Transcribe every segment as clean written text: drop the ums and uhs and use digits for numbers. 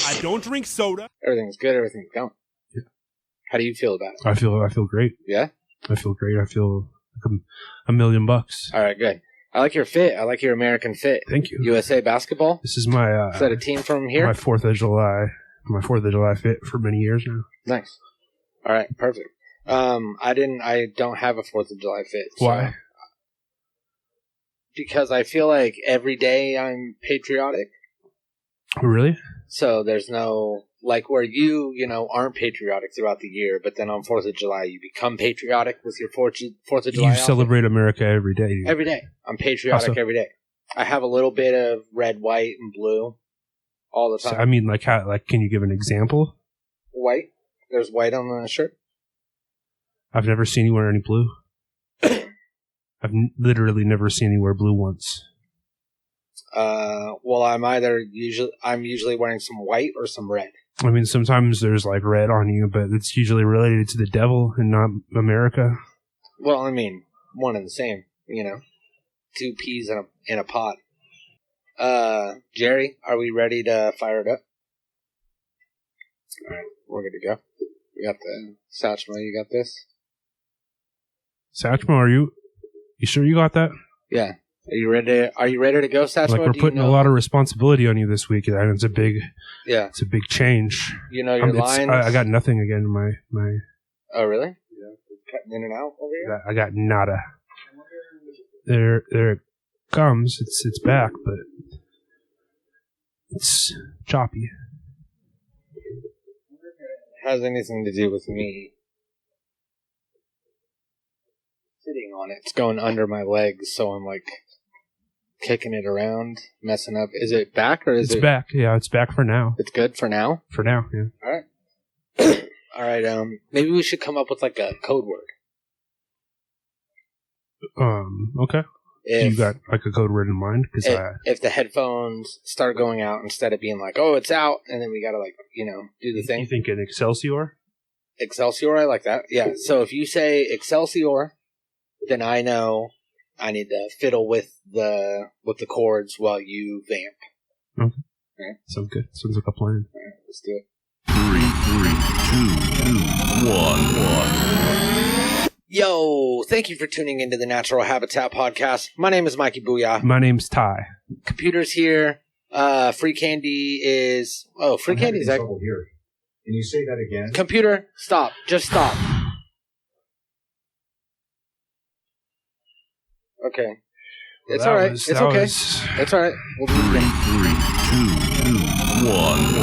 I don't drink soda. Everything's good. Everything's going. Yeah. How do you feel about it? I feel great. Yeah? I feel great. I feel like $1 million. All right, good. I like your fit. I like your American fit. Thank you. USA basketball. This is my... is that a team from here? My 4th of July. My 4th of July fit for many years now. Nice. All right, perfect. I don't have a 4th of July fit. So. Why? Because I feel like every day I'm patriotic. Oh, really? So there's no, like where you aren't patriotic throughout the year, but then on 4th of July you become patriotic with your 4th of July You outfit. celebrate America every day. Every day. I'm patriotic every day. I have a little bit of red, white, and blue all the time. So, I mean, like, how? Like, can you give an example? White. There's white on the shirt. I've never seen you wear any blue. I've literally never seen you wear blue once. Well, I'm usually wearing some white or some red. I mean, sometimes there's like red on you, but it's usually related to the devil and not America. Well, I mean, one and the same, 2 peas in a pot. Jerry, are we ready to fire it up? All right, we're good to go. We got the Satchmo. You got this? Satchmo, are you sure you got that? Yeah. Are you ready to go, Satchmo? Like, we're putting a lot of responsibility on you this week, and it's a big change. You know your lines? I got nothing again in my... Oh, really? Yeah. It's cutting in and out over here? I got nada. There it comes. It's back, but it's choppy. Has anything to do with me sitting on it? It's going under my legs, so I'm like kicking it around, messing up. Is it back or is it? It's back. Yeah, it's back for now. It's good for now? For now, yeah. All right. All right, maybe we should come up with like a code word. Okay. You got like a code word in mind? If the headphones start going out instead of being like, oh, it's out, and then we got to do the thing. You think an Excelsior? Excelsior, I like that. Yeah, so if you say Excelsior, then I know I need to fiddle with the chords while you vamp. Okay. All right. Sounds good. Sounds like a plan. All right, let's do it. 3, 2, 2, 1. Yo, thank you for tuning into the Natural Habitat Podcast. My name is Mikey Booyah. My name's Ty. Computer's here. Free candy is... Oh, free candy is... trouble hearing. Can you say that again? Computer, stop. Just stop. Okay. It's all right. It's okay. It's all right. We'll do it again. 3, 2, 1.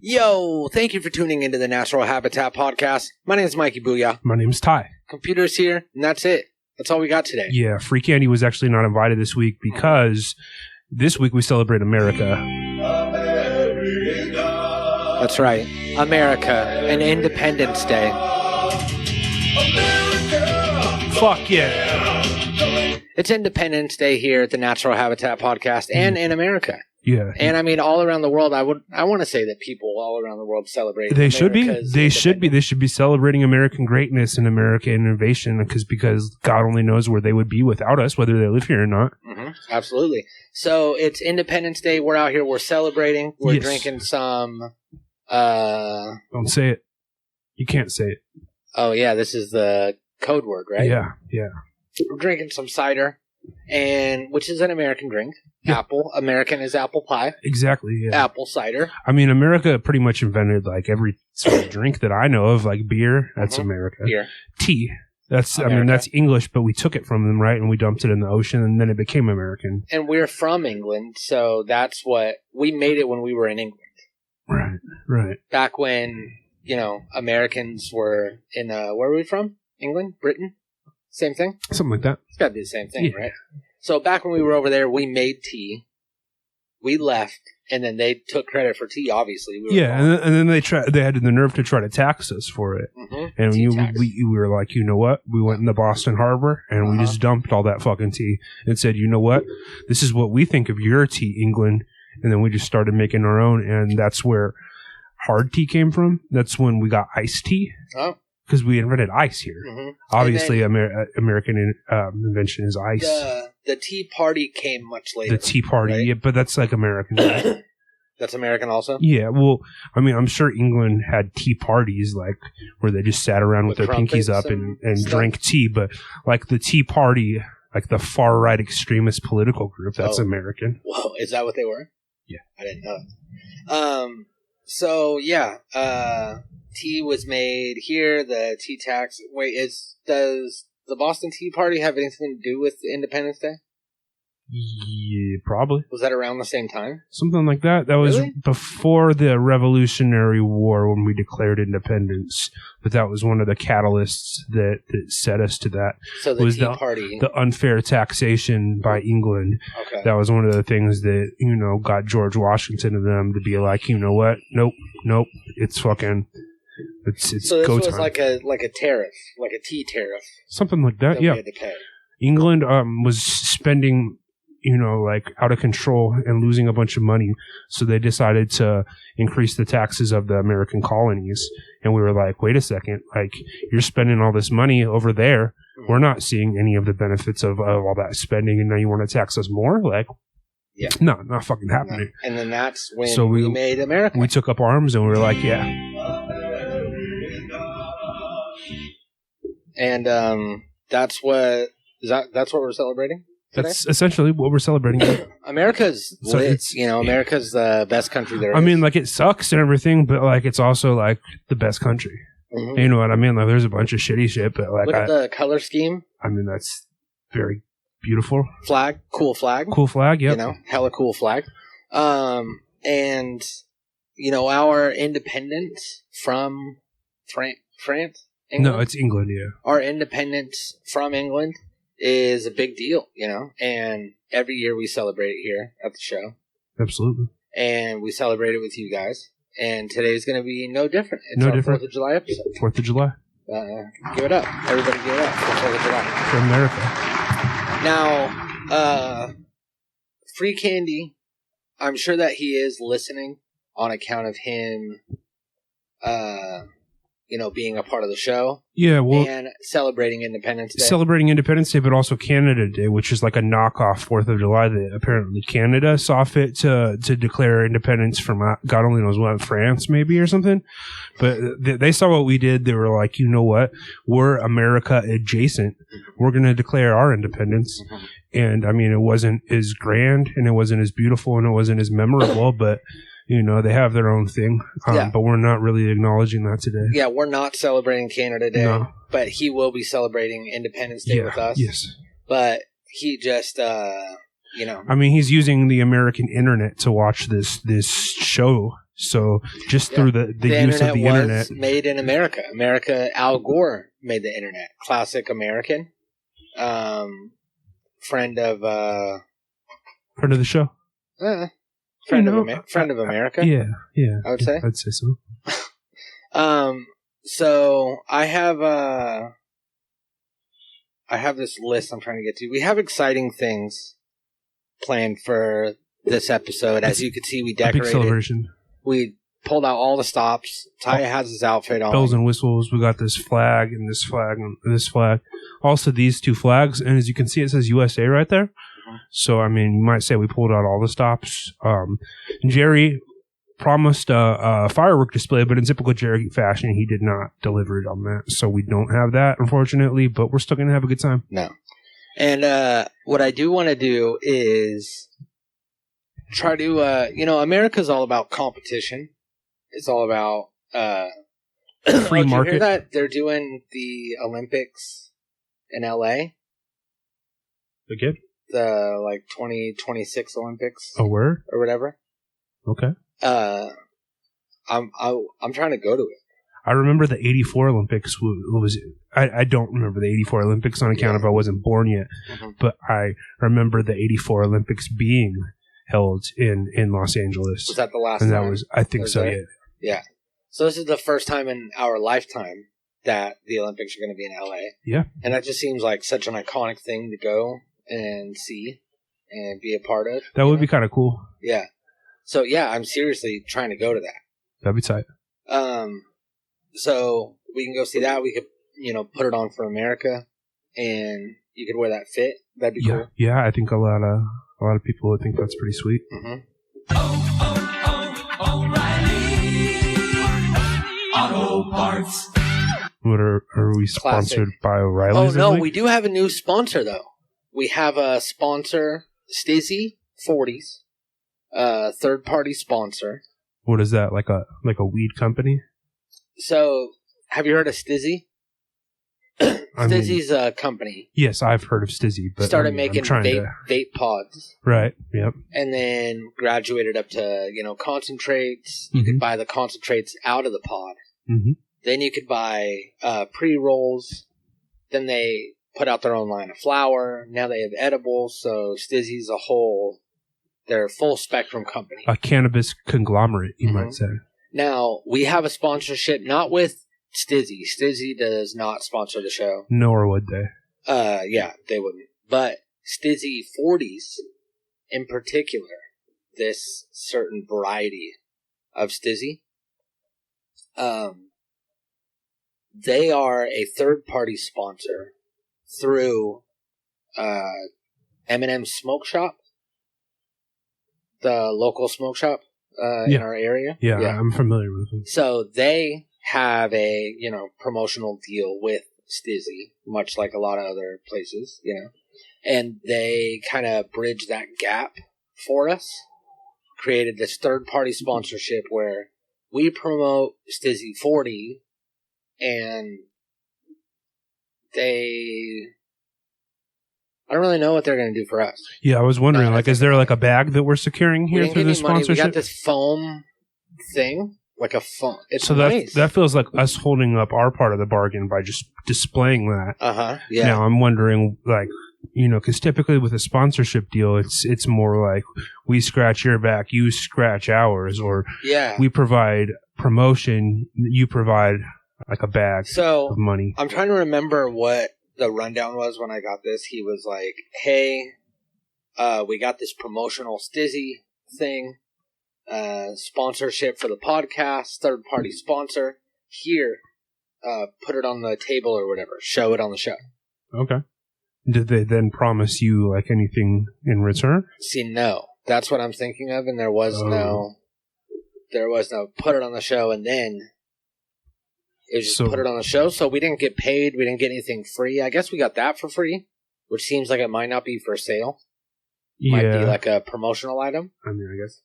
Yo, thank you for tuning into the Natural Habitat Podcast. My name is Mikey Booyah. My name's Ty. Computer's here, and that's it. That's all we got today. Yeah, Free Candy was actually not invited this week because this week we celebrate America. That's right. America, and Independence Day. Fuck yeah. It's Independence Day here at the Natural Habitat Podcast and in America. Yeah. And I mean, all around the world, I want to say that people all around the world celebrate. They should be. They should be. They should be celebrating American greatness and American innovation because God only knows where they would be without us, whether they live here or not. Mm-hmm. Absolutely. So it's Independence Day. We're out here. We're celebrating. We're drinking some. Don't say it. You can't say it. Oh yeah, this is the code word, right? Yeah. Yeah. We're drinking some cider, which is an American drink. Yeah. Apple. American is apple pie. Exactly, yeah. Apple cider. I mean, America pretty much invented like every sort of drink that I know of, like beer. That's America. Beer. Tea. That's America. I mean, that's English, but we took it from them, right? And we dumped it in the ocean, and then it became American. And we're from England, so that's what we made it when we were in England. Right, right. Back when, Americans were in, where were we from? England? Britain? Same thing? Something like that. It's got to be the same thing, right? So back when we were over there, we made tea. We left, and then they took credit for tea, obviously. And then they had the nerve to try to tax us for it. Mm-hmm. And we were like, you know what? We went in the Boston Harbor, and we just dumped all that fucking tea and said, you know what? This is what we think of your tea, England. And then we just started making our own, and that's where hard tea came from. That's when we got iced tea. Oh. Because we invented ice here. Mm-hmm. Obviously, American invention is ice. the Tea Party came much later. The Tea Party, right? yeah, but that's like American. Right? That's American also? Yeah, well, I mean, I'm sure England had tea parties, like, where they just sat around with their pinkies up and drank tea, but, like, the Tea Party, like, the far-right extremist political group, that's American. Whoa, is that what they were? Yeah. I didn't know that. So, yeah, tea was made here, the tea tax. Wait, does the Boston Tea Party have anything to do with Independence Day? Yeah, probably. Was that around the same time? Something like that. That was before the Revolutionary War when we declared independence. But that was one of the catalysts that set us to that. So the Tea Party. The unfair taxation by England. Okay. That was one of the things that, got George Washington and them to be like, you know what? Nope. It's fucking... It's so this go was time. like a tariff, like a tea tariff. Something like that, We yeah. had to pay. England was spending... like out of control and losing a bunch of money. So they decided to increase the taxes of the American colonies. And we were like, wait a second, like you're spending all this money over there. We're not seeing any of the benefits of all that spending. And now you want to tax us more? Like, yeah, no, not fucking happening. No. And then that's when we made America. We took up arms and we were like, yeah. And that's what we're celebrating? Today? That's essentially what we're celebrating. America's lit. America's the best country there is. I mean, like, it sucks and everything, but, like, it's also, like, the best country. Mm-hmm. You know what I mean? Like, there's a bunch of shitty shit, but, like... Look at the color scheme. I mean, that's very beautiful. Flag. Cool flag. Cool flag, yep. Hella cool flag. And, our independence from France? England? No, it's England, yeah. Our independence from England is a big deal, and every year we celebrate it here at the show. Absolutely. And we celebrate it with you guys. And today's going to be no different. It's no our different. 4th of July episode. 4th of July. Give it up. Everybody give it up for 4th of July. For America. Now, Free Candy, I'm sure that he is listening on account of him, being a part of the show. Yeah, well... And celebrating Independence Day. Celebrating Independence Day, but also Canada Day, which is like a knockoff 4th of July that apparently Canada saw fit to declare independence from, God only knows what, France maybe or something. But they saw what we did. They were like, you know what? We're America adjacent. We're going to declare our independence. Mm-hmm. And, I mean, it wasn't as grand, and it wasn't as beautiful, and it wasn't as memorable, but... they have their own thing, but we're not really acknowledging that today. Yeah, we're not celebrating Canada Day, but he will be celebrating Independence Day with us. Yes. But he just, I mean, he's using the American internet to watch this show. So just through the use of the internet. Made in America. Al Gore made the internet. Classic American. Friend of the show. Friend of America. Yeah. I would say. I'd say so. So I have this list I'm trying to get to. We have exciting things planned for this episode. As you can see, we decorated. A big celebration. We pulled out all the stops. Ty has his outfit on. Bells and whistles. We got this flag and this flag and this flag. Also, these two flags. And as you can see, it says USA right there. So, I mean, you might say we pulled out all the stops. Jerry promised a firework display, but in typical Jerry fashion, he did not deliver it on that. So we don't have that, unfortunately, but we're still going to have a good time. No. And what I do want to do is try to, America's all about competition. It's all about free market. Did you hear that they're doing the Olympics in LA? Again? The 2026 Olympics. Oh, where? Or whatever. Okay. I'm trying to go to it. I remember the 84 Olympics. I don't remember the 84 Olympics on account of I wasn't born yet. Mm-hmm. But I remember the 84 Olympics being held in Los Angeles. Was that the last and time? That was, I think so, yeah. Yeah. So this is the first time in our lifetime that the Olympics are going to be in LA. Yeah. And that just seems like such an iconic thing to go and see and be a part of. That would be kind of cool. Yeah. So yeah, I'm seriously trying to go to that. That'd be tight. So we can go see that. We could, put it on for America. and you could wear that fit. That'd be Yeah, cool. yeah. I think a lot of people would think that's pretty sweet. Auto Parts. What are we sponsored by O'Reilly's? Oh no, this week? we do have a new sponsor though. We have a sponsor, Stizzy 40s, third-party sponsor. What is that? Like a weed company? So, have you heard of Stizzy? Stizzy's a company. Yes, I've heard of Stizzy, but Started making vape pods. Right. Yep. And then graduated up to, concentrates. You could buy the concentrates out of the pod. Mm-hmm. Then you could buy pre-rolls. Then they put out their own line of flour. Now they have edibles. So Stizzy's they're a full spectrum company. A cannabis conglomerate, you might say. Now, we have a sponsorship, not with Stizzy. Stizzy does not sponsor the show. Nor would they. Yeah, they wouldn't. But Stizzy 40s, in particular, this certain variety of Stizzy, they are a third-party sponsor through M&M Smoke Shop, the local smoke shop in our area. Yeah, I'm familiar with them. So they have a, promotional deal with Stizzy, much like a lot of other places, and they kind of bridge that gap for us, created this third-party sponsorship where we promote Stizzy 40, and I don't really know what they're going to do for us. Yeah, I was wondering, is there like a bag that we're securing here through the sponsorship? We got this foam thing, like a foam. It's so nice. that feels like us holding up our part of the bargain by just displaying that. Yeah. Now I'm wondering, because typically with a sponsorship deal, it's more like we scratch your back, you scratch ours, or we provide promotion, you provide like a bag of money. I'm trying to remember what the rundown was when I got this. He was like, hey, we got this promotional Stizzy thing, sponsorship for the podcast, third-party sponsor. Here, put it on the table or whatever. Show it on the show. Okay. Did they then promise you anything in return? See, no. That's what I'm thinking of, and there was no put it on the show, and then it was just put it on the show. So we didn't get paid. We didn't get anything free. I guess we got that for free, which seems like it might not be for sale. Might be like a promotional item. I mean, I guess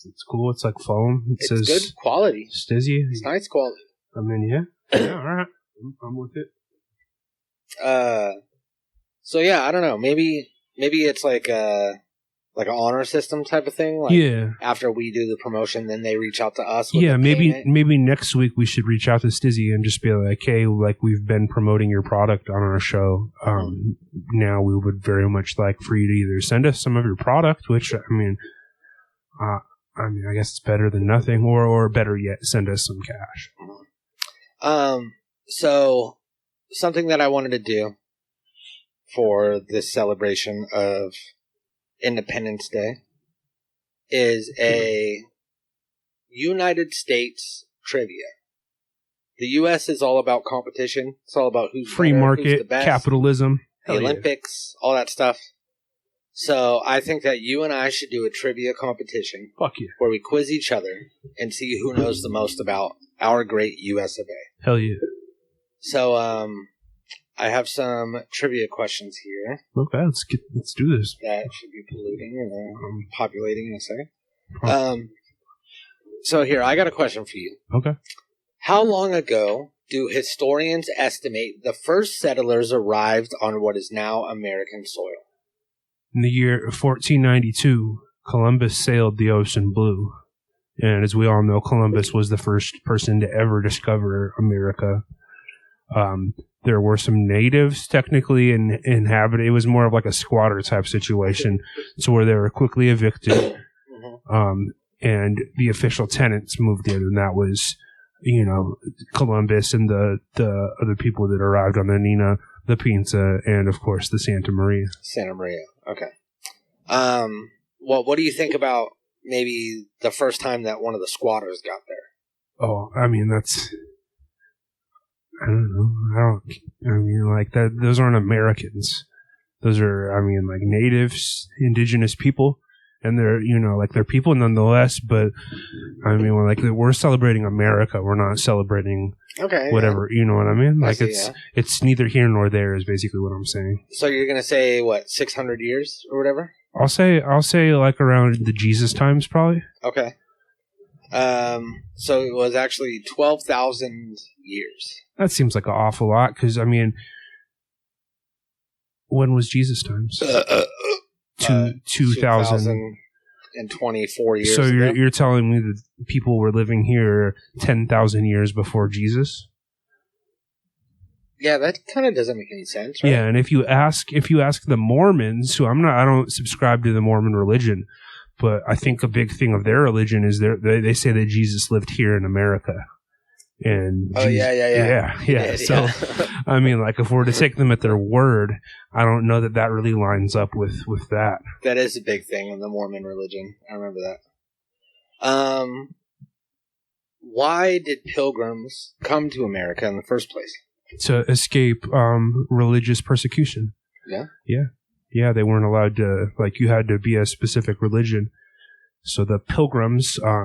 it's cool. It's like foam. It says good quality. Stizzy. It's nice quality. I mean, yeah, all right. I'm with it. So yeah, I don't know. Maybe it's like an honor system type of thing. After we do the promotion, then they reach out to us. With maybe next week we should reach out to Stizzy and just be like, hey, we've been promoting your product on our show. Now we would very much like for you to either send us some of your product, which I mean, I guess it's better than nothing, or better yet, send us some cash. So something that I wanted to do for this celebration of Independence Day is a United States trivia. The U.S. is all about competition. It's all about who's free better, market, who's the best, capitalism, the Olympics, all that stuff. So I think that you and I should do a trivia competition. Fuck yeah. Where we quiz each other and see who knows the most about our great U.S. of A. Hell yeah. So I have some trivia questions here. Okay, let's do this. That should be polluting and populating in a second. So here, I got a question for you. Okay. How long ago do historians estimate the first settlers arrived on what is now American soil? In the year 1492, Columbus sailed the ocean blue. And as we all know, Columbus was the first person to ever discover America. There were some natives technically inhabited. It was more of like a squatter type situation. So where they were quickly evicted. And the official tenants moved in. And that was, Columbus and the other people that arrived on the Nina, the Pinta, and of course the Santa Maria. Santa Maria. Okay. Well, what do you think about maybe the first time that one of the squatters got there? Oh, I mean, that's... I don't know. I mean, like that. Those aren't Americans. Those are, I mean, like natives, indigenous people, and they're, like they're people nonetheless. But I mean, we're celebrating America. We're not celebrating whatever. Yeah. You know what I mean? Like it's neither here nor there. Is basically what I'm saying. So you're gonna say what 600 years or whatever? I'll say like around the Jesus times, probably. Okay. So it was actually 12,000 years. That seems like an awful lot, because, I mean, when was Jesus times? 2024 years So ago. you're telling me that people were living here 10,000 years before Jesus? Yeah, that kind of doesn't make any sense, right? Yeah, and if you ask the Mormons, who I don't subscribe to the Mormon religion, but I think a big thing of their religion is they say that Jesus lived here in America. And yeah. So, I mean, like, if we're to take them at their word, I don't know that really lines up with that. That is a big thing in the Mormon religion. I remember that. Why did pilgrims come to America in the first place? To escape religious persecution. Yeah, they weren't allowed to, like, you had to be a specific religion. So the pilgrims, I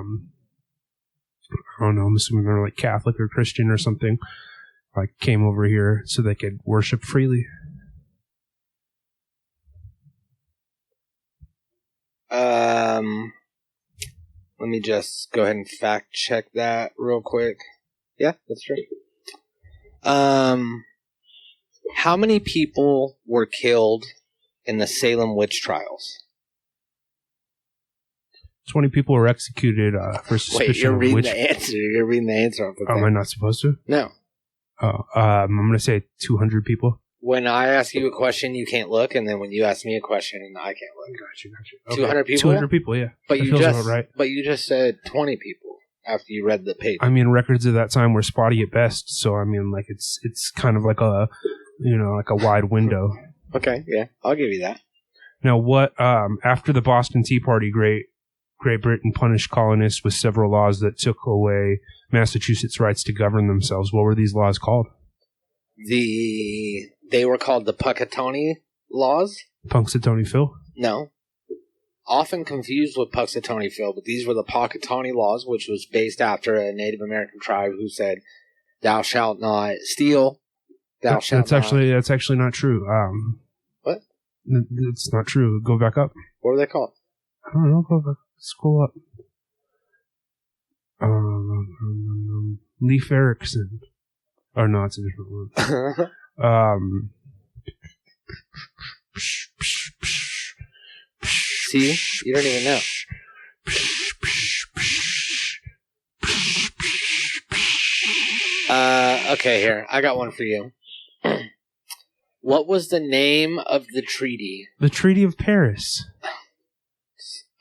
don't know, I'm assuming they're like Catholic or Christian or something, like came over here so they could worship freely. Let me just go ahead and fact check that real quick. Yeah, that's true. How many people were killed in the Salem witch trials? 20 people were executed for suspicion. Wait, you're of reading witch. the answer. You're reading the answer off the thing. Am I not supposed to? No. Oh, I'm going to say 200 people. When I ask you a question, you can't look, and then when you ask me a question, I can't look. Gotcha. Okay. 200 people? 200 people, yeah. But that you feels just about right. But you just said 20 people after you read the paper. I mean, records of that time were spotty at best, so I mean, like it's kind of like a wide window. Okay, yeah, I'll give you that. Now, what after the Boston Tea Party, Great Britain punished colonists with several laws that took away Massachusetts' rights to govern themselves. What were these laws called? They were called the Punxsutawney laws. Punxsutawney Phil? No. Often confused with Punxsutawney Phil, but these were the Punxsutawney laws, which was based after a Native American tribe who said, "Thou shalt not steal. That's actually not true. What? It's not true. Go back up. What were they called? I don't know. Go back. Scroll up. Leif Erikson. Oh no, it's a different one. See, you don't even know. Okay, here. I got one for you. What was the name of the treaty? The Treaty of Paris.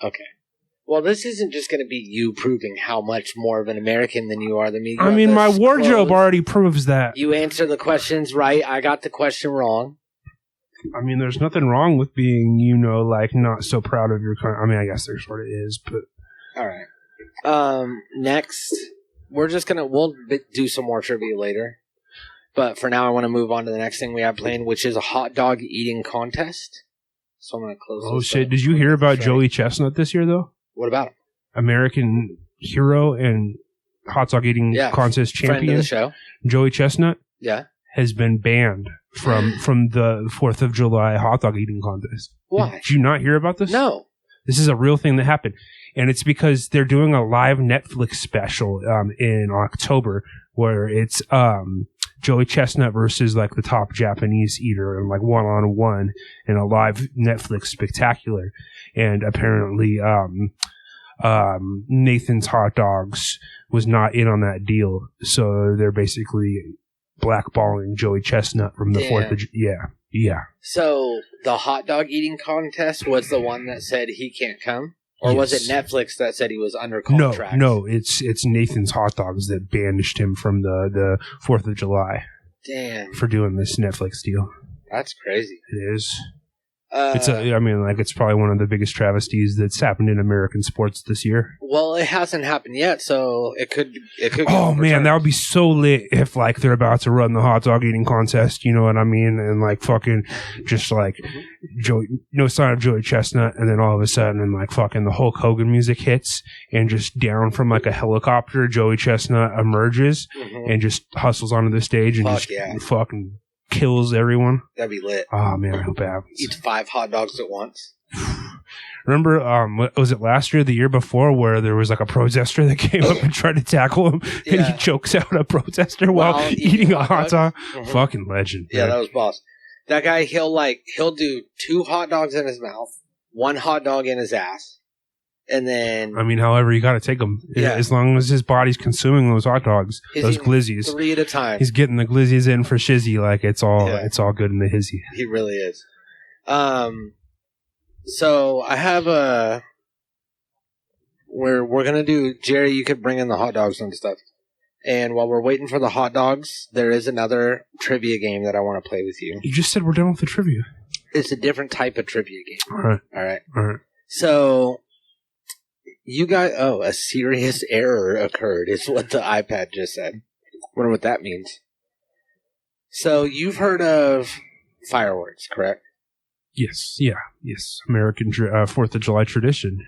Okay. Well, this isn't just going to be you proving how much more of an American than you are than me. I mean, my wardrobe already proves that. You answer the questions right. I got the question wrong. I mean, there's nothing wrong with being, like, not so proud of your country. I mean, I guess there sort of is, but... All right. Next, we'll do some more trivia later. But for now, I want to move on to the next thing we have planned, which is a hot dog eating contest. So I'm going to close this. Oh, shit. Did you hear about Joey Chestnut this year, though? What about him? American hero and hot dog eating contest champion. Friend of the show. Joey Chestnut. Yeah. Has been banned from the 4th of July hot dog eating contest. Why? Did you not hear about this? No. This is a real thing that happened. And it's because they're doing a live Netflix special in October where it's Joey Chestnut versus like the top Japanese eater and like one-on-one in a live Netflix spectacular. And apparently Nathan's Hot Dogs was not in on that deal. So they're basically blackballing Joey Chestnut from the 4th of July. Yeah. So the hot dog eating contest was the one that said he can't come? Or was it Netflix that said he was under contract? No, it's Nathan's Hot Dogs that banished him from the 4th of July. Damn. For doing this Netflix deal. That's crazy. It is. It's probably one of the biggest travesties that's happened in American sports this year. Well, it hasn't happened yet, so it could. Oh man, that would be so lit if like they're about to run the hot dog eating contest. You know what I mean? And like fucking just like Joey, no sign of Joey Chestnut, and then all of a sudden, and like fucking the Hulk Hogan music hits, and just down from like a helicopter, Joey Chestnut emerges and just hustles onto the stage and fucking kills everyone. That'd be lit. Oh man, I hope it happens. Eats 5 hot dogs at once. Remember, was it last year or the year before where there was like a protester that came up and tried to tackle him and he chokes out a protester while eating a hot dog? Fucking legend. Yeah, that was boss. That guy, he'll do 2 hot dogs in his mouth, 1 hot dog in his ass, and then... I mean, however you gotta take them. Yeah. As long as his body's consuming those hot dogs, those glizzies. 3 at a time. He's getting the glizzies in for shizzy like it's all good in the hizzy. He really is. So I have we're gonna do, Jerry, you could bring in the hot dogs and stuff. And while we're waiting for the hot dogs, there is another trivia game that I want to play with you. You just said we're done with the trivia. It's a different type of trivia game. All right. So you got a serious error occurred is what the iPad just said. Wonder what that means. So you've heard of fireworks, correct? Yes. Yeah. Yes. American 4th of July tradition.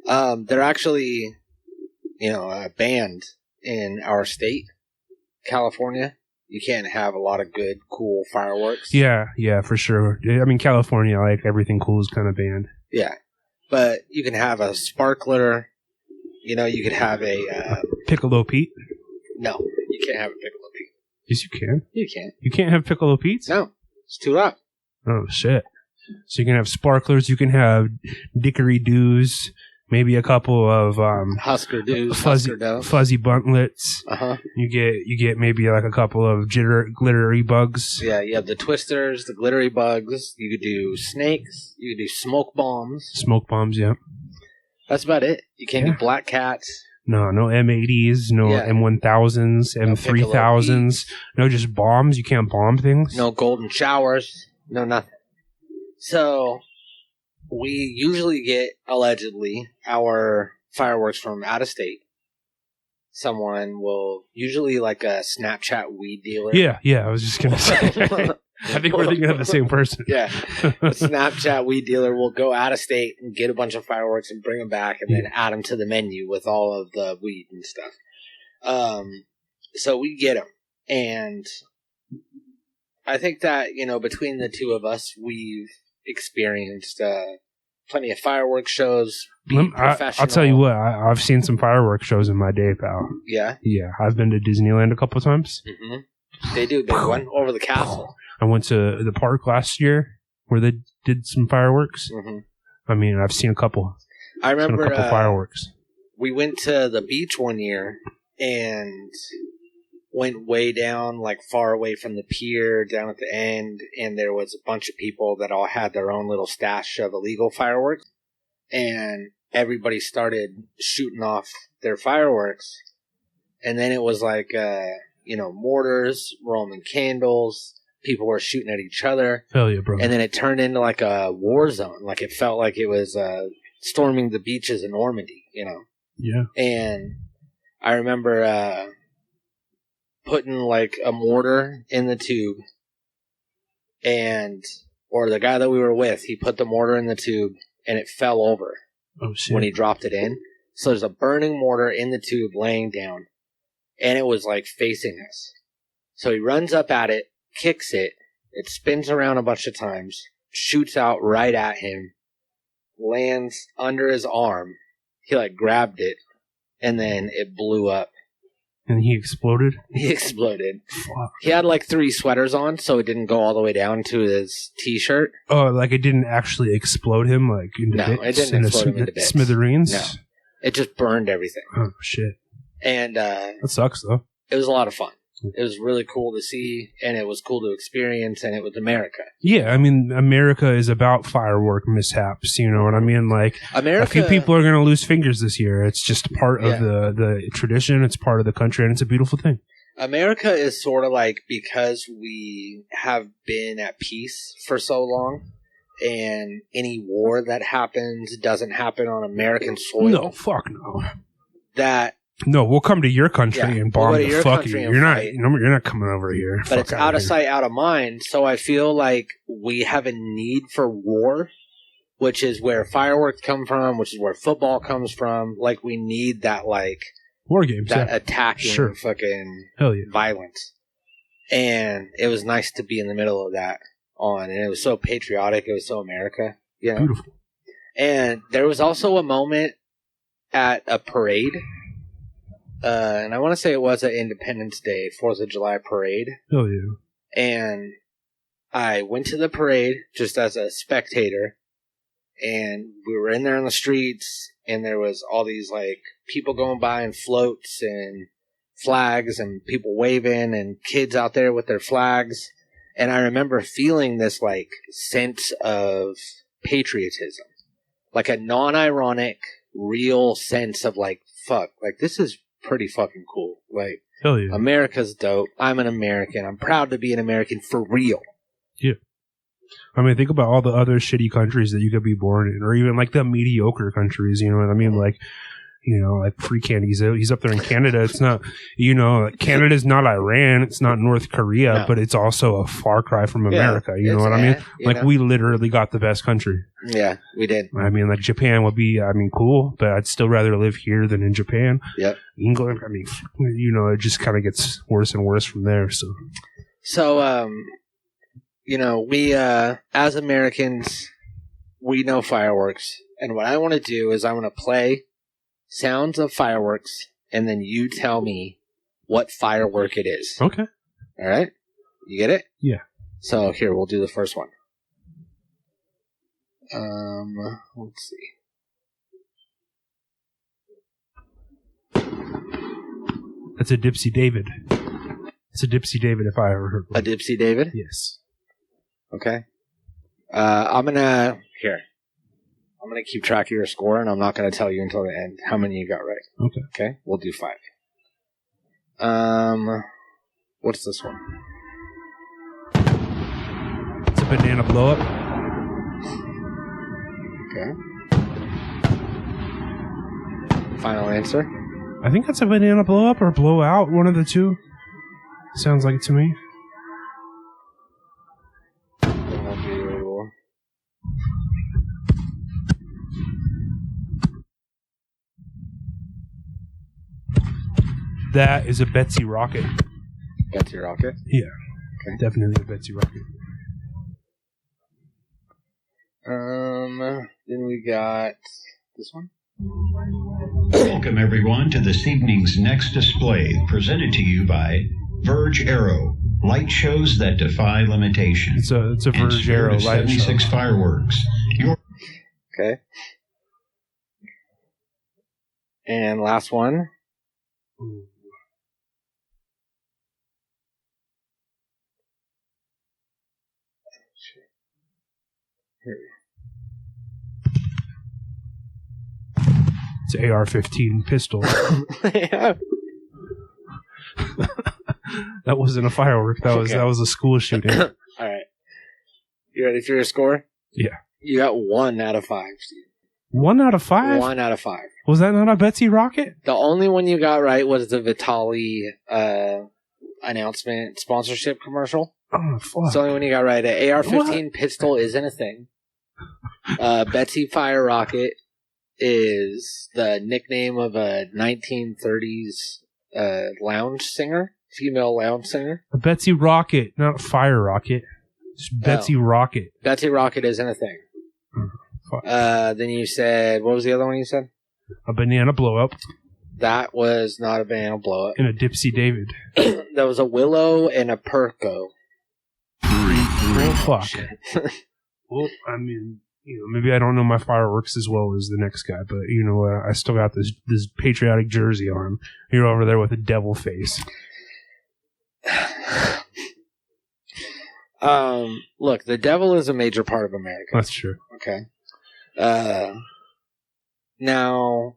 They're actually, banned in our state, California. You can't have a lot of good, cool fireworks. Yeah, for sure. I mean, California, like everything cool is kind of banned. Yeah, but you can have a sparkler. You could have a Piccolo Pete. No, you can't have a Piccolo Pete. Yes, you can. You can't. You can't have Piccolo Pete's? No, it's too loud. Oh shit! So you can have sparklers. You can have dickory-doos. Maybe a couple of Husker Doos, fuzzy buntlets. You get maybe like a couple of glittery bugs. Yeah, you have the twisters, the glittery bugs. You could do snakes. You could do smoke bombs. Smoke bombs, yeah. That's about it. You can't do black cats. No M80s, no M1000s, M3000s. No, just bombs. You can't bomb things. No golden showers. No nothing. So we usually get, allegedly, our fireworks from out of state. Someone will, usually like a Snapchat weed dealer. Yeah, I was just going to say. I think we're thinking of the same person. Yeah. A Snapchat weed dealer will go out of state and get a bunch of fireworks and bring them back and then add them to the menu with all of the weed and stuff. So we get them. And I think that, between the two of us, we've experienced plenty of fireworks shows. I'll tell you what, I've seen some fireworks shows in my day, pal. Yeah? Yeah, I've been to Disneyland a couple times. They do a big one over the castle. I went to the park last year where they did some fireworks. I mean, I've seen a couple. I remember a couple fireworks. We went to the beach one year and went way down, like far away from the pier, down at the end, and there was a bunch of people that all had their own little stash of illegal fireworks, and everybody started shooting off their fireworks, and then it was like, mortars, Roman candles, people were shooting at each other. Hell yeah, bro. And then it turned into like a war zone, like it felt like it was storming the beaches in Normandy, Yeah. And I remember putting like a mortar in the tube, or the guy that we were with, he put the mortar in the tube and it fell over when he dropped it in. So there's a burning mortar in the tube laying down, and it was like facing us. So he runs up at it, kicks it, it spins around a bunch of times, shoots out right at him, lands under his arm. He like grabbed it, and then it blew up. And he exploded? He exploded. Fuck. He had like 3 sweaters on, so it didn't go all the way down to his t-shirt. Oh, like it didn't actually explode him like into bits? No, it didn't explode him into bits. Smithereens? No. It just burned everything. Oh, shit. And that sucks, though. It was a lot of fun. It was really cool to see, and it was cool to experience, and it was America. Yeah, I mean, America is about firework mishaps, you know what I mean? Like, a few people are going to lose fingers this year. It's just part of the tradition. It's part of the country, and it's a beautiful thing. America is sort of like, because we have been at peace for so long, and any war that happens doesn't happen on American soil. No, fuck no. That No, we'll come to your country and bomb we'll go to the your fuck country you. and You're not, fight. you're not coming over here. But Fuck it's out of here. sight, out of mind. So I feel like we have a need for war, which is where fireworks come from, which is where football comes from. Like, we need that, like, War games, that yeah. attacking Sure. fucking Hell yeah. violence. And it was nice to be in the middle of that on. And it was so patriotic. It was so America. You know? Beautiful. And there was also a moment at a parade. And I want to say it was an Independence Day, 4th of July parade. Hell yeah. And I went to the parade just as a spectator. And we were in there on the streets. And there was all these, like, people going by in floats and flags and people waving and kids out there with their flags. And I remember feeling this, like, sense of patriotism. Like a non-ironic, real sense of, like, fuck, like, this is pretty fucking cool. Like, Hell yeah. America's dope. I'm an American. I'm proud to be an American for real. Yeah. I mean, think about all the other shitty countries that you could be born in, or even like the mediocre countries, you know what I mean? Like, you know, like Free Candy's he's up there in Canada. It's not, you know, like Canada's not Iran. It's not North Korea, No. but it's also a far cry from America. You know what I mean? Like, we literally got the best country. Yeah, we did. I mean, like, Japan would be, I mean, cool, but I'd still rather live here than in Japan. Yep. England, I mean, you know, it just kind of gets worse and worse from there, so. So, you know, we, as Americans, we know fireworks. And what I want to do is I want to play sounds of fireworks, and then you tell me what firework it is. Okay. All right? You get it? Yeah. So here, we'll do the first one. Let's see. That's a Dipsy David. It's a Dipsy David if I ever heard one. A Dipsy David? Yes. Okay. I'm gonna keep track of your score, and I'm not gonna tell you until the end how many you got right. Okay. Okay, we'll do 5. What's this one? It's a banana blow up. Okay. Final answer. I think that's a banana blow up or blow out, one of the two. Sounds like it to me. Then we'll do. That is a Betsy Rocket. Betsy Rocket. Yeah. Okay. Definitely a Betsy Rocket. Then we got this one. Welcome, everyone, to this evening's next display, presented to you by Verge Aero, light shows that defy limitation. It's a And Verge Spirit Arrow of light show. 76 fireworks. Okay. And last one. Ooh. Here. It's an AR-15 pistol. Yeah. That wasn't a firework. That was a school shooting. All right. You ready for your score? Yeah. You got 1 out of 5, Steve. 1 out of 5? 1 out of 5. Was that not a Betsy Rocket? The only one you got right was the Vitali announcement sponsorship commercial. Oh, fuck. It's the only one you got right. An AR-15 pistol isn't a thing. Betsy Fire Rocket is the nickname of a 1930s lounge singer, female lounge singer. A Betsy Rocket, not a fire rocket. It's Betsy Rocket. Betsy Rocket isn't a thing. Fuck. Then you said, what was the other one you said? A banana blow up That was not a banana blow up. and a Dipsy David. That was a Willow and a Perco. Oh, fuck. Well, I mean, you know, maybe I don't know my fireworks as well as the next guy, but you know what? I still got this patriotic jersey on. You're over there with a devil face. Look, the devil is a major part of America. That's true. Okay. Now,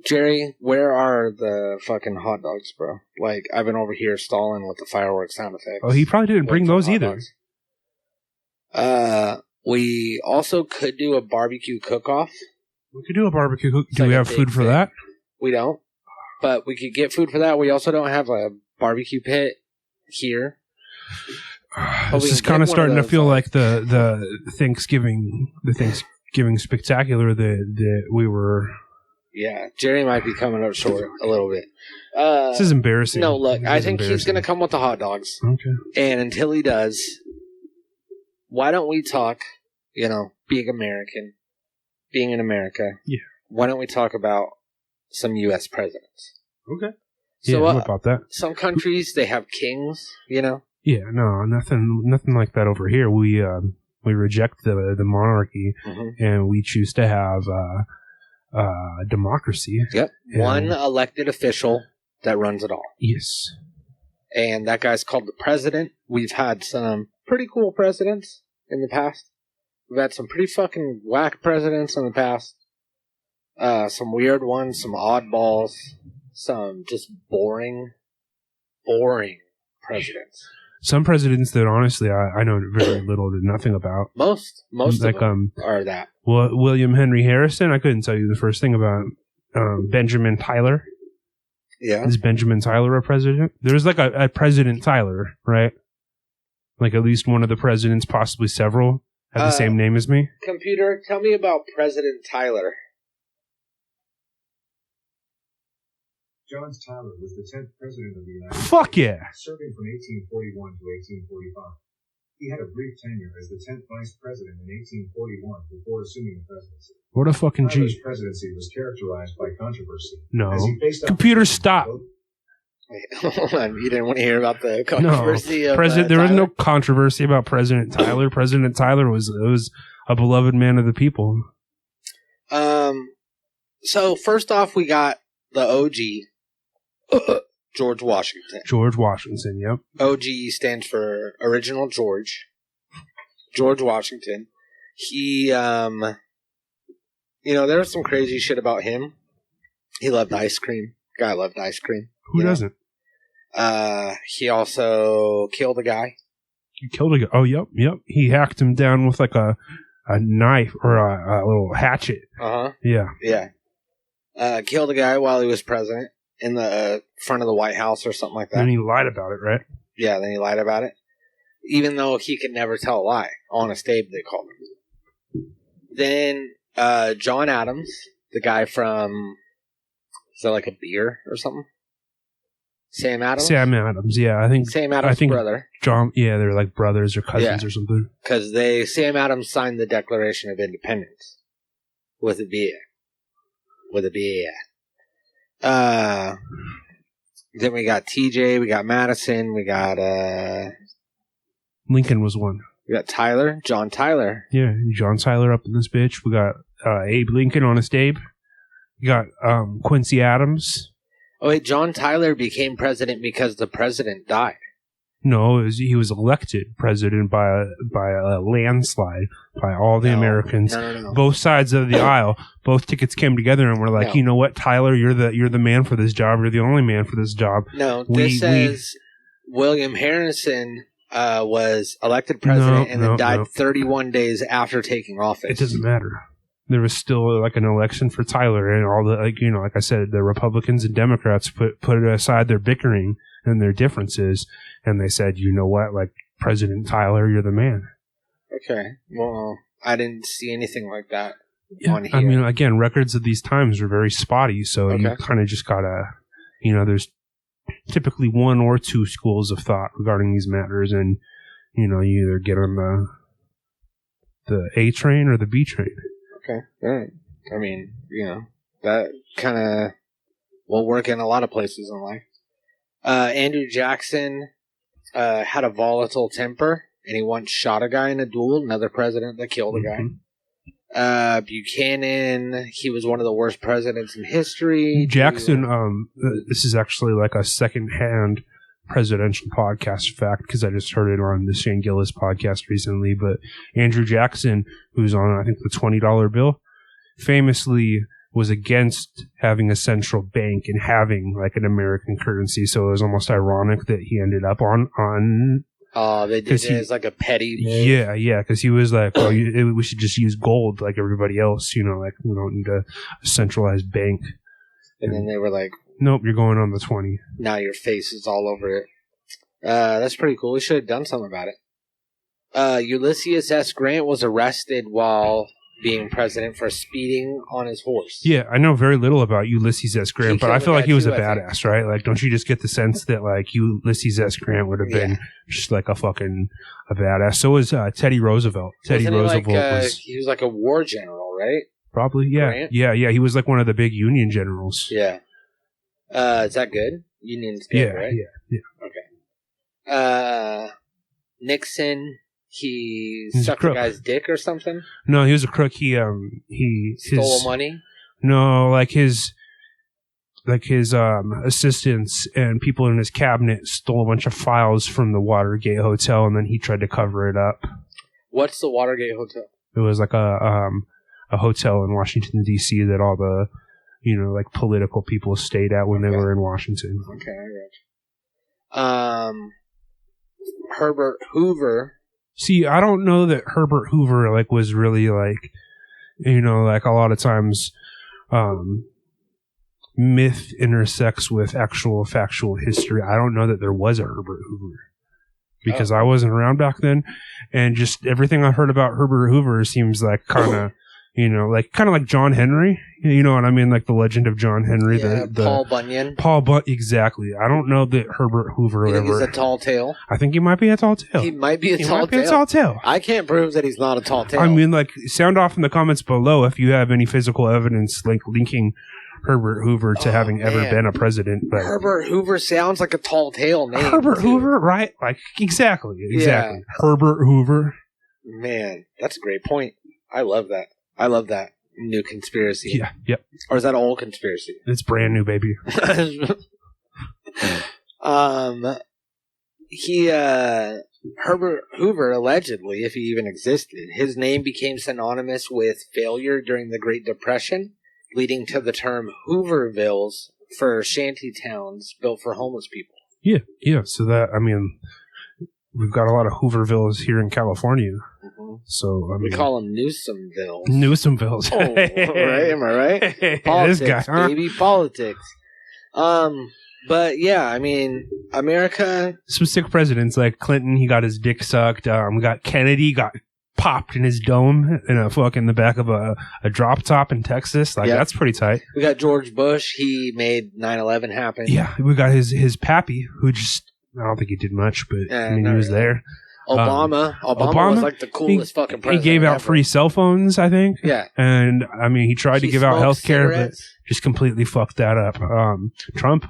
Jerry, where are the fucking hot dogs, bro? Like, I've been over here stalling with the fireworks sound effects. Oh, he probably didn't bring Waiting for those hot either. dogs. We also could do a barbecue cook-off. We could do a barbecue cook. It's Do like we a have big food for thing. that? We don't. But we could get food for that. We also don't have a barbecue pit here. But This we is can kind of get one starting of to feel those, like the Thanksgiving spectacular that we were. Yeah, Jerry might be coming up short a little bit. This is embarrassing. No, look, This I is think he's embarrassing. going to come with the hot dogs. Okay. And until he does, why don't we talk, being American, being in America. Yeah. Why don't we talk about some U.S. presidents? Okay. So What about that? some countries, they have kings, Yeah, no, nothing like that over here. We reject the monarchy, and we choose to have democracy. Yep. And- One elected official that runs it all. Yes. And that guy's called the president. We've had some pretty cool presidents in the past. We've had some pretty fucking whack presidents in the past. Some weird ones, some oddballs, some just boring presidents. Some presidents that honestly I know very little to nothing about. Most Like of them are that. William Henry Harrison. I couldn't tell you the first thing about Benjamin Tyler. Yeah. Is Benjamin Tyler a president? There's like a President Tyler, right? Like at least one of the presidents, possibly several, have the same name as me. Computer, tell me about President Tyler. John Tyler was the 10th president of the United Fuck States, yeah. serving from 1841 to 1845. He had a brief tenure as the 10th vice president in 1841 before assuming the presidency. What a fucking Tyler's G. presidency was characterized by controversy. No. As he faced Computer, opposition stop. from both Wait, hold on. You didn't want to hear about the controversy of There was no Tyler? controversy about President Tyler. President Tyler was a beloved man of the people. So first off, we got the OG, George Washington. George Washington, yep. OG stands for Original George. George Washington. He, there was some crazy shit about him. He loved ice cream. Guy loved ice cream. Who doesn't? He also killed a guy. He killed a guy. Oh, yep. He hacked him down with like a knife or a little hatchet. Uh-huh. Yeah. Yeah. Killed a guy while he was president in the front of the White House or something like that. And he lied about it, right? Yeah, then he lied about it. Even though he could never tell a lie. Honest Abe, they called him. Then John Adams, the guy from, is that like a beer or something? Sam Adams? Sam Adams, yeah. I think Sam Adams' brother. John, yeah, they're like brothers or cousins or something. Because Sam Adams signed the Declaration of Independence with a beer. Then we got TJ, we got Madison, we got Lincoln was one. we got Tyler, John Tyler. Yeah, John Tyler up in this bitch. We got Abe Lincoln, Honest Abe. We got Quincy Adams. Oh wait, John Tyler became president because the president died. No, he was elected president by a landslide by all the Americans. No. Both sides of the aisle. Both tickets came together and were like, No. you know what, Tyler, you're the man for this job. You're the only man for this job. No, this says William Harrison was elected president and then died 31 days after taking office. It doesn't matter. There was still like an election for Tyler, and all the like I said, the Republicans and Democrats put aside their bickering and their differences, and they said, you know what, like President Tyler, you're the man. Okay, well, I didn't see anything like that on here. I mean, again, records of these times are very spotty, so you kind of just gotta, there's typically one or two schools of thought regarding these matters, and you either get on the A train or the B train. Okay, all right. I mean, that kind of will work in a lot of places in life. Andrew Jackson had a volatile temper, and he once shot a guy in a duel, another president that killed a guy. Buchanan, he was one of the worst presidents in history. Jackson, this is actually like a second-hand presidential podcast fact because I just heard it on the Shane Gillis podcast recently, but Andrew Jackson, who's on, I think, the $20 bill, famously was against having a central bank and having like an American currency, so it was almost ironic that he ended up on Oh, they did 'Cause it as like a petty move. Yeah, because he was like, "Oh, we should just use gold like everybody else. Like we don't need a centralized bank." And then they were like, "Nope, you're going on the 20." now your face is all over it. That's pretty cool. We should have done something about it. Ulysses S. Grant was arrested while being president for speeding on his horse. Yeah, I know very little about Ulysses S. Grant, but I feel like he was a badass, right? Like, don't you just get the sense that like Ulysses S. Grant would have been just like a badass? So was Teddy Roosevelt. Teddy Roosevelt was he was like a war general, right? probably Grant? yeah. He was like one of the big Union generals. Yeah. Is that good? Union's good, right? Yeah. Okay. Nixon. He He's a sucked a crook. guy's dick or something. No, he was a crook. He Stole money. No, like his assistants and people in his cabinet stole a bunch of files from the Watergate Hotel, and then he tried to cover it up. What's the Watergate Hotel? It was like a hotel in Washington D.C. that all the like political people stayed at when they were in Washington. Okay, I got you. Herbert Hoover. See, I don't know that Herbert Hoover like was really like like a lot of times myth intersects with actual factual history. I don't know that there was a Herbert Hoover because I wasn't around back then, and just everything I've heard about Herbert Hoover seems like kind of like John Henry. You know what I mean? Like the legend of John Henry. Yeah, the Paul Bunyan. Exactly. I don't know that Herbert Hoover You think ever. he's a tall tale? I think he might be a tall tale. He might be a He tall might be tale. a tall tale. I can't prove that he's not a tall tale. I mean, like, sound off in the comments below if you have any physical evidence like linking Herbert Hoover to having ever been a president. But Herbert Hoover sounds like a tall tale name. Herbert too. Hoover, right? Like, exactly. Yeah. Herbert Hoover. Man, that's a great point. I love that. New conspiracy. Yeah, yep. Or is that an old conspiracy? It's brand new, baby. Herbert Hoover, allegedly, if he even existed, his name became synonymous with failure during the Great Depression, leading to the term Hoovervilles for shanty towns built for homeless people. Yeah. So that, I mean, we've got a lot of Hoovervilles here in California. Mm-hmm. So, I mean, we call them Newsomevilles. Newsomevilles. Oh, right? Am I right? Politics, this guy, huh? baby, politics. But yeah, I mean, America. Some sick presidents like Clinton, he got his dick sucked. We got Kennedy, got popped in his dome in the back of a drop top in Texas. Like, that's pretty tight. We got George Bush. He made 9/11 happen. Yeah, we got his pappy, who just, I don't think he did much, but he was there. Obama was like the coolest fucking president. He gave out ever. free cell phones, I think. Yeah. And I mean, he tried to give out health care, but just completely fucked that up. Trump.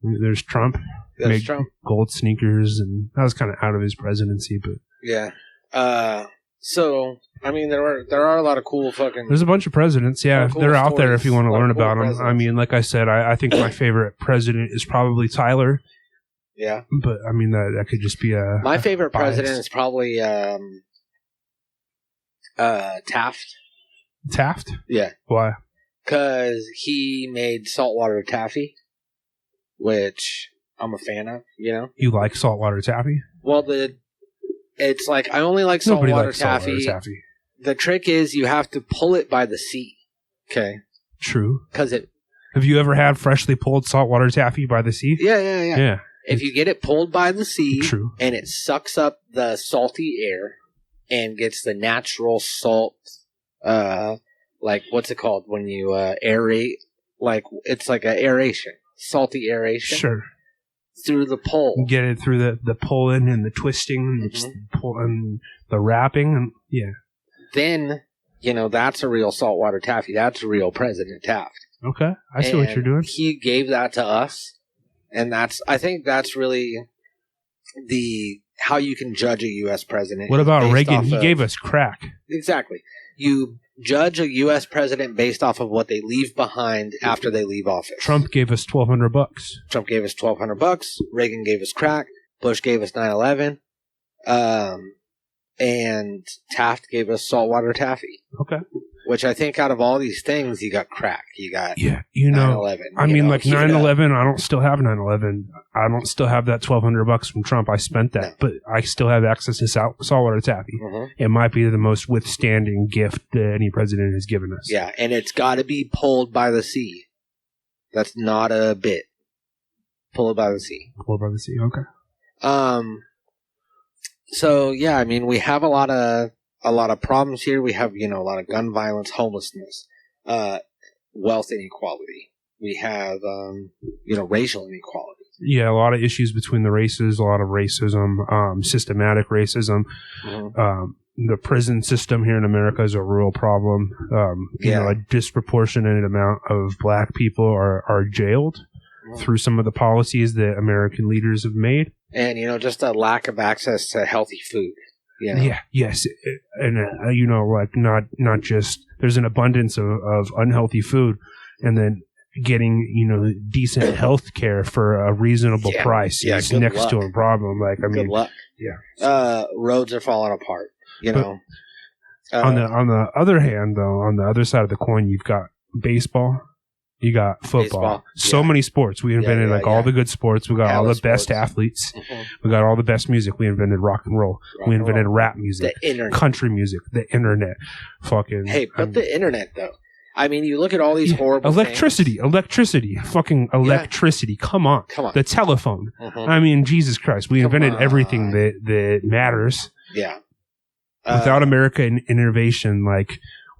There's Trump. There's Trump. Gold sneakers, and that was kind of out of his presidency, but yeah. So I mean, there are a lot of cool fucking. There's a bunch of presidents. Yeah, cool they're out there if you want to learn cool about them. presidents. I mean, like I said, I think my favorite president is probably Tyler. Yeah, but I mean that could just be a. My favorite bias. president is probably Taft. Taft? Yeah. Why? Because he made saltwater taffy, which I'm a fan of. You know, you like saltwater taffy? Well, it's like I only like Nobody saltwater likes taffy. saltwater taffy. The trick is you have to pull it by the sea. Okay. True. Because it. Have you ever had freshly pulled saltwater taffy by the sea? Yeah. If you get it pulled by the sea, True. And it sucks up the salty air and gets the natural salt, like what's it called when you aerate? Like it's like an aeration, salty aeration. Sure. Through the pole. You get it through the pulling and the twisting and, just and the wrapping and yeah. Then that's a real saltwater taffy. That's a real President Taft. Okay, I see what you're doing. He gave that to us. And I think that's really how you can judge a U.S. president. What about Reagan? He gave us crack. Exactly. You judge a U.S. president based off of what they leave behind after they leave office. Trump gave us $1,200. Trump gave us $1,200. Reagan gave us crack. Bush gave us 9/11. And Taft gave us saltwater taffy. Okay. Which I think out of all these things, you got crack. You got 9/11. I mean, like 9/11. I don't still have 9/11. I don't still have that $1,200 from Trump. I spent that, but I still have access to saltwater taffy. Mm-hmm. It might be the most withstanding gift that any president has given us. Yeah, and it's got to be pulled by the sea. That's not a bit. Pull it by the sea. Pull it by the sea. Okay. So yeah, I mean, we have a lot of problems here. We have, a lot of gun violence, homelessness, wealth inequality. We have, racial inequality. Yeah, a lot of issues between the races, a lot of racism, systematic racism. Mm-hmm. The prison system here in America is a real problem. A disproportionate amount of black people are jailed through some of the policies that American leaders have made. And, just a lack of access to healthy food. Yeah, yes. And, not just, there's an abundance of unhealthy food, and then getting, decent health care for a reasonable price is next to a problem. Good luck. Yeah. Roads are falling apart, on the other hand, though, on the other side of the coin, you've got baseball. You got football. So many sports. We invented all the good sports. We got all the best athletes. Mm-hmm. We got all the best music. We invented rock and roll. We invented rap music. The internet. Country music. The internet. The internet, though. I mean, you look at all these horrible electricity. Fucking electricity. Yeah. Come on. The telephone. Mm-hmm. I mean, Jesus Christ. We invented everything that matters. Yeah. Without American innovation,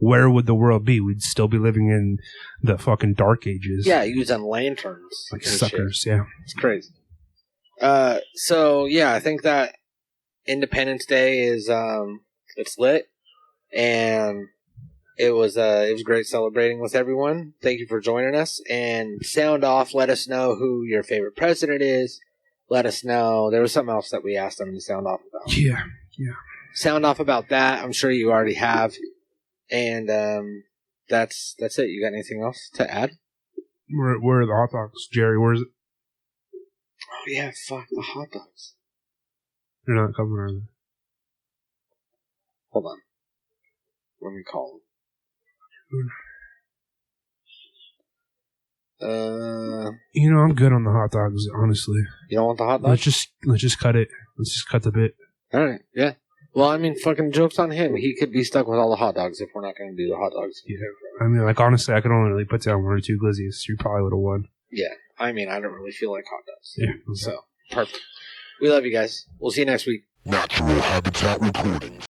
where would the world be? We'd still be living in the fucking dark ages. Yeah, using lanterns. Like suckers, shit. Yeah. It's crazy. I think that Independence Day is, it's lit. And it was great celebrating with everyone. Thank you for joining us. And sound off, let us know who your favorite president is. Let us know. There was something else that we asked them to sound off about. Yeah. Sound off about that. I'm sure you already have. And that's it. You got anything else to add? Where are the hot dogs? Jerry, where is it? Oh, yeah, fuck, the hot dogs. They're not coming, are they? Hold on. Let me call them. I'm good on the hot dogs, honestly. You don't want the hot dogs? Let's just cut it. Let's just cut the bit. All right, yeah. Well, I mean, fucking joke's on him. He could be stuck with all the hot dogs if we're not going to do the hot dogs. Yeah. I mean, honestly, I could only really put down one or two glizzies. You probably would have won. Yeah. I mean, I don't really feel like hot dogs. Yeah. Okay. So, perfect. We love you guys. We'll see you next week. Natural Habitat Recordings.